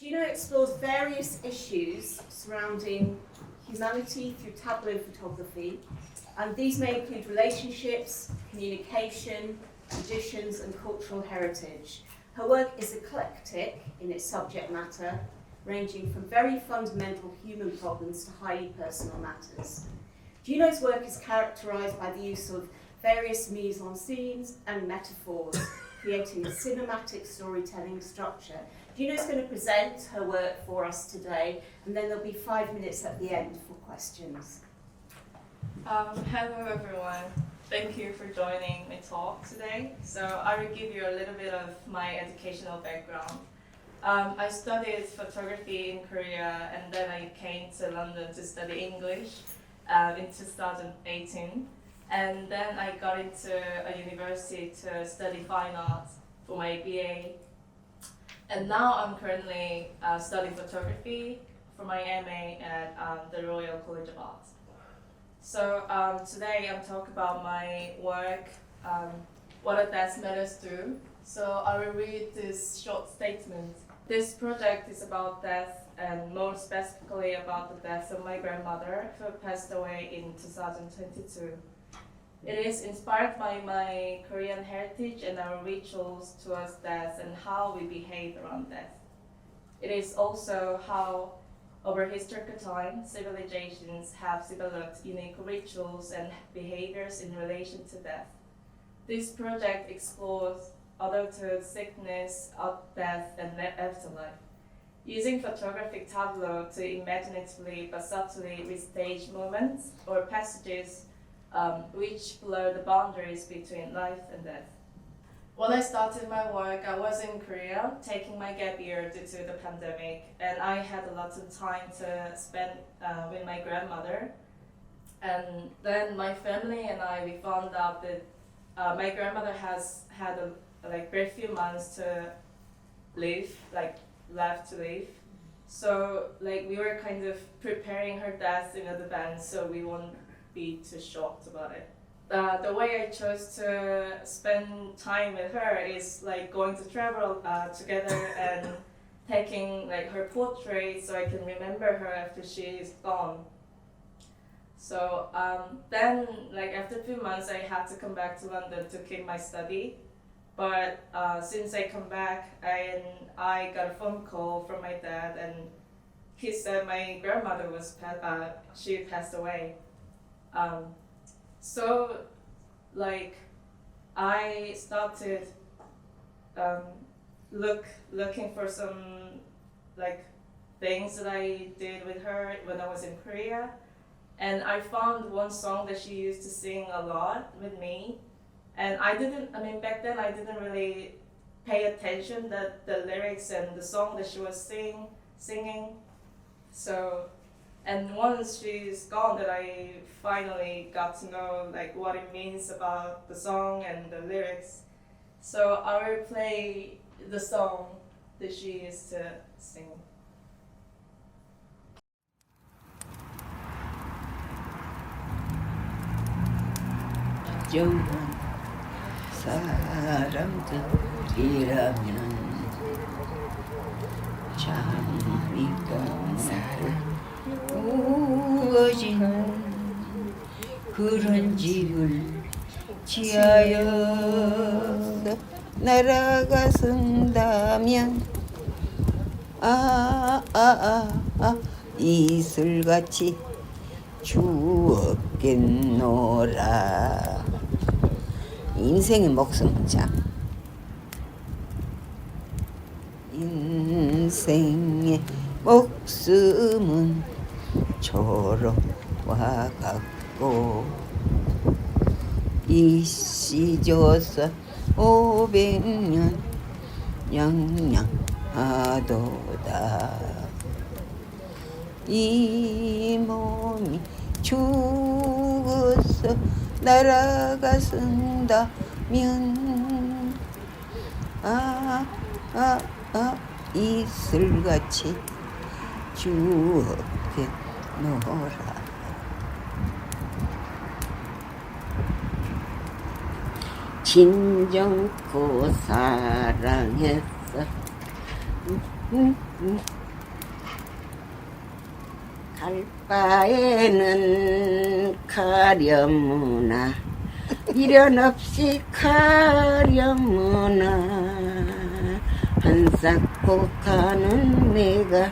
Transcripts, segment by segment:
Juno explores various issues surrounding humanity through tableau photography, and these may include relationships, communication, traditions, and cultural heritage. Her work is eclectic in its subject matter, ranging from very fundamental human problems to highly personal matters. Juno's work is characterised by the use of various mise-en-scenes and metaphors, creating a cinematic storytelling structure. Juno's going to present her work for us today, and then there'll be 5 minutes at the end for questions. Hello everyone. Thank you for joining my talk today. So I will give you a little bit of my educational background. I studied photography in Korea, and then I came to London to study English in 2018. And then I got into a university to study fine arts for my BA. And now I'm currently studying photography for my MA at the Royal College of Art. So today I'm talking about my work, what a death matters do. So I will read this short statement. This project is about death, and more specifically about the death of my grandmother, who passed away in 2022. It is inspired by my Korean heritage and our rituals towards death and how we behave around death. It is also how, over historical time, civilizations have developed unique rituals and behaviors in relation to death. This project explores adulthood, sickness, death, and afterlife, using photographic tableau to imaginatively but subtly restage moments or passages which blur the boundaries between life and death. When I started my work, I was in Korea, taking my gap year due to the pandemic, and I had a lot of time to spend with my grandmother. And then my family and I, we found out that my grandmother has had very few months to live, left to live. So we were kind of preparing her death in advance, so we won't be too shocked about it. The way I chose to spend time with her is going to travel together and taking her portrait so I can remember her after she is gone. So then after a few months I had to come back to London to keep my study. But since I come back, I got a phone call from my dad, and he said my grandmother she passed away. So I started looking for some things that I did with her when I was in Korea, and I found one song that she used to sing a lot with me. And back then I didn't really pay attention that the lyrics and the song that she was singing. So, and once she's gone, that I finally got to know what it means about the song and the lyrics. So I will play the song that she used to sing. 사람들이라면 잠이고 우거지는 그런 집을 지하여 날아가선다면 이슬같이 주었겠노라. 인생의 목숨자. 인생의 목숨은 초록과 같고 이씨줘서 500년 양양하도다. 이 몸이 죽어서 날아가선다면 이슬같이 주었겠노라. 진정코 사랑했어 갈 바에는 가려무나 미련 없이 가려무나 한삭고 가는 내가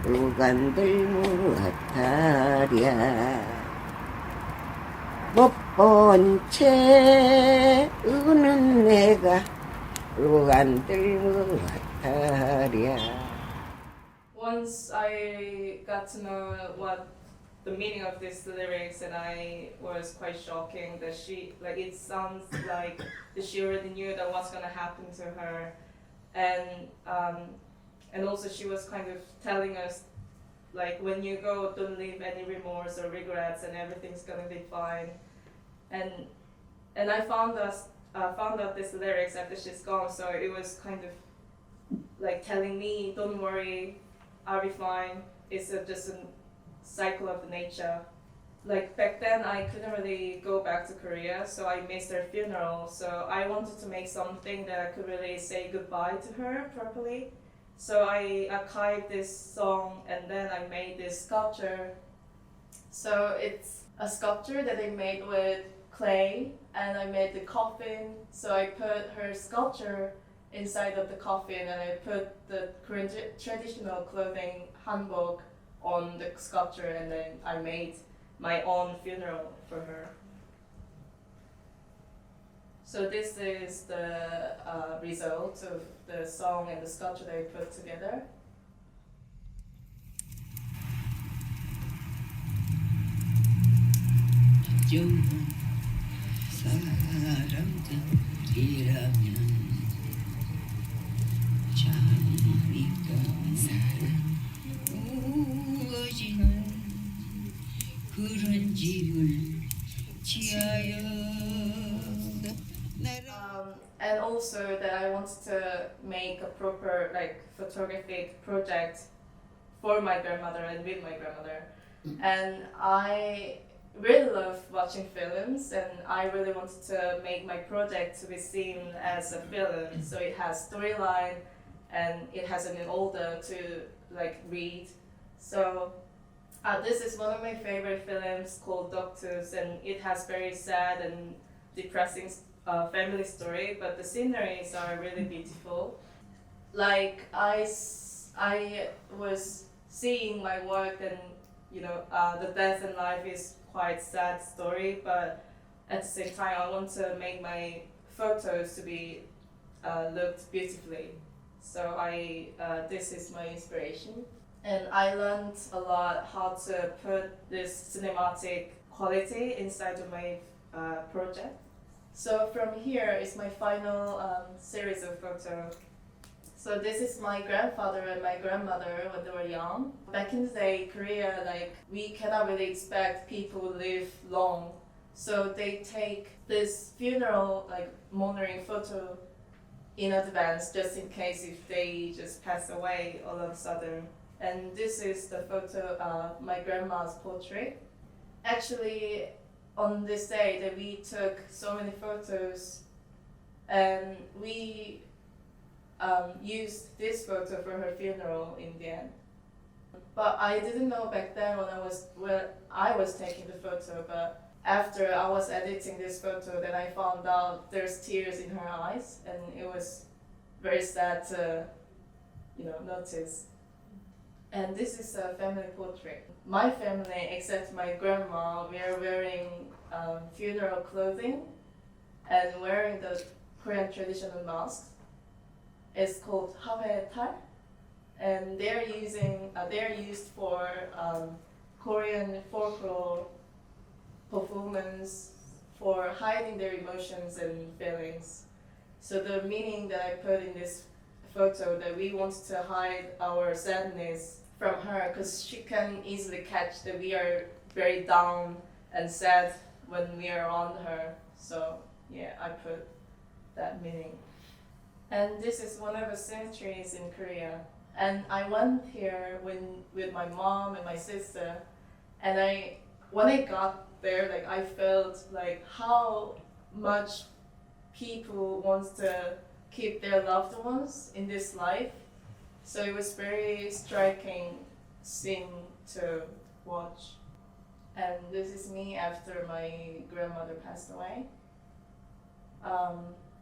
루간들 무엇하랴 못 본 채 우는 내가 루간들 무엇하랴. Once I got to know what the meaning of these lyrics, and I was quite shocking that it sounds like that she already knew that what's gonna happen to her, and also she was kind of telling us, like, when you go, don't leave any remorse or regrets, and everything's gonna be fine, and I found out these lyrics after she's gone, so it was kind of like telling me, don't worry, I'll be fine. It's just a cycle of nature. Like back then, I couldn't really go back to Korea, so I missed her funeral. So I wanted to make something that I could really say goodbye to her properly. So I archived this song, and then I made this sculpture. So it's a sculpture that I made with clay, and I made the coffin. So I put her sculpture inside of the coffin, and I put the Korean traditional clothing hanbok on the sculpture, and then I made my own funeral for her. So this is the result of the song and the sculpture that I put together. 좋은 사람들이라면 자니까 우어지는 그런 집을 지하여 And also that I wanted to make a proper photographic project for my grandmother and with my grandmother. And I really love watching films, and I really wanted to make my project to be seen as a film. So it has storyline, and it has an older to read. So this is one of my favorite films called Doctors, and it has very sad and depressing family story, but the sceneries are really beautiful. Like I was seeing my work, and the death and life is quite sad story, but at the same time I want to make my photos to be looked beautifully. So this is my inspiration, and I learned a lot how to put this cinematic quality inside of my project. So from here is my final series of photos. So this is my grandfather and my grandmother when they were young. Back in the day, Korea, we cannot really expect people to live long. So they take this funeral, mourning photo in advance, just in case if they just pass away all of a sudden. And this is the photo of my grandma's portrait. Actually, on this day that we took so many photos, and we used this photo for her funeral in the end. But I didn't know back then when I was taking the photo, but after I was editing this photo, then I found out there's tears in her eyes, and it was very sad to notice. And this is a family portrait. My family, except my grandma, we are wearing funeral clothing and wearing the Korean traditional mask. It's called hawetal, and they're used for Korean folklore performance, for hiding their emotions and feelings. So the meaning that I put in this photo, that we want to hide our sadness from her, because she can easily catch that we are very down and sad when we are around her. So yeah, I put that meaning. And this is one of the cemeteries in Korea. And I went here with my mom and my sister, and when I got there, I felt how much people want to keep their loved ones in this life. So it was very striking scene to watch. And this is me after my grandmother passed away.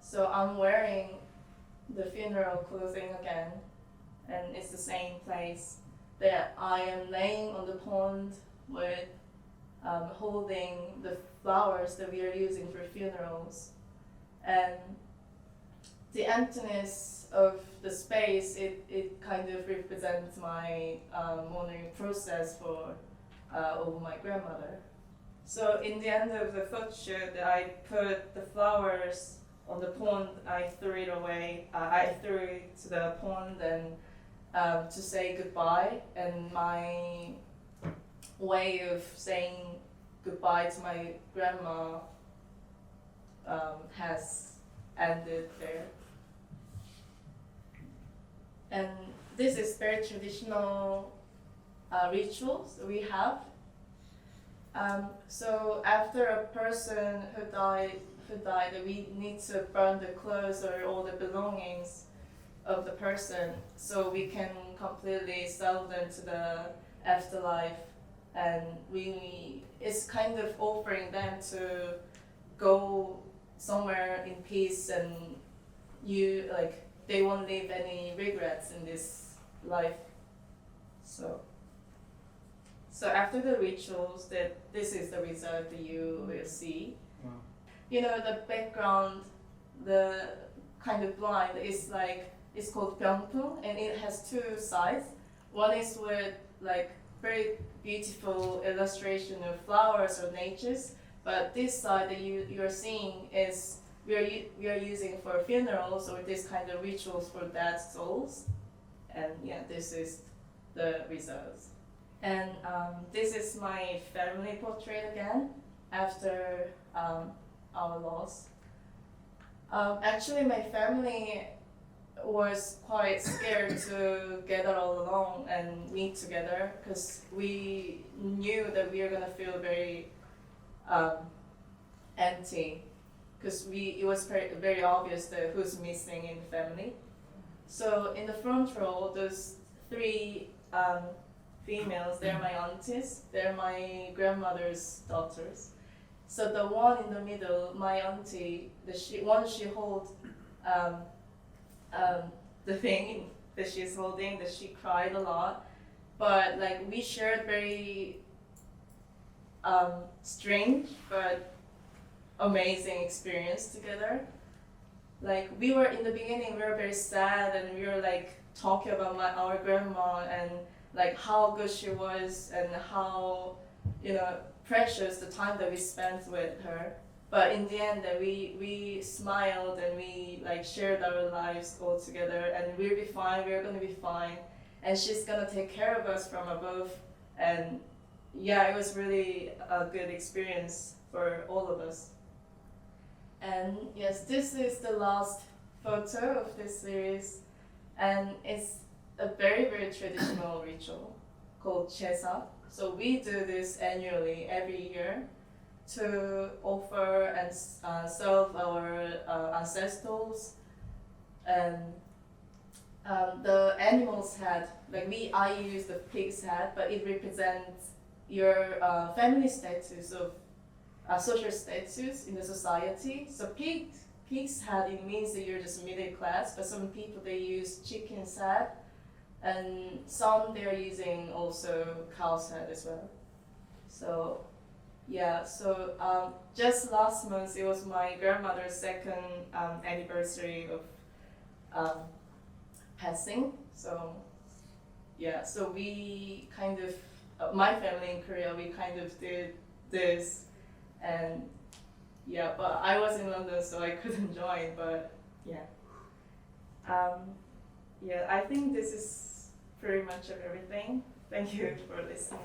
So I'm wearing the funeral clothing again, and it's the same place that I am laying on the pond with holding the flowers that we are using for funerals. And the emptiness of the space, it kind of represents my mourning process for over my grandmother. So in the end of the photo shoot, I put the flowers on the pond. I threw it away. I threw it to the pond and to say goodbye. And my way of saying goodbye to my grandma has ended there. And this is very traditional rituals we have. So after a person who died, we need to burn the clothes or all the belongings of the person, so we can completely sell them to the afterlife, and it's kind of offering them to go somewhere in peace, and they won't leave any regrets in this life. So after the rituals, this is the result that you will see. Wow. You know, the background, the kind of blind is it's called Byungpung, and it has two sides. One is with very beautiful illustration of flowers or natures, but this side that you are seeing is we are using for funerals or this kind of rituals for dead souls. And yeah, this is the results. And this is my family portrait again after our loss. Actually, my family was quite scared to gather all along and meet together, because we knew that we were gonna feel very empty, because it was very obvious that who's missing in the family. So in the front row, those three females, they're my aunties, they're my grandmother's daughters. So the one in the middle, my auntie, she holds the thing that she's holding, that she cried a lot, but we shared very strange but amazing experience together. We were in the beginning, we were very sad, and we were talking about our grandma and how good she was and how precious the time that we spent with her. But in the end, we smiled and we shared our lives all together, and we'll be fine. We're gonna be fine, and she's gonna take care of us from above. And yeah, it was really a good experience for all of us. And yes, this is the last photo of this series, and it's a very, very traditional ritual called Chesa. So we do this annually every year to offer and serve our ancestors. And the animal's head, I use the pig's head, but it represents your family status of social status in the society. So pig's head, it means that you're just middle class, but some people, they use chicken's head, and some they're using also cow's head as well. So yeah, so just last month, it was my grandmother's second anniversary of passing. So yeah, so we kind of, my family in Korea, we kind of did this. And yeah, but I was in London, so I couldn't join, but yeah. Yeah, I think this is pretty much of everything. Thank you for listening.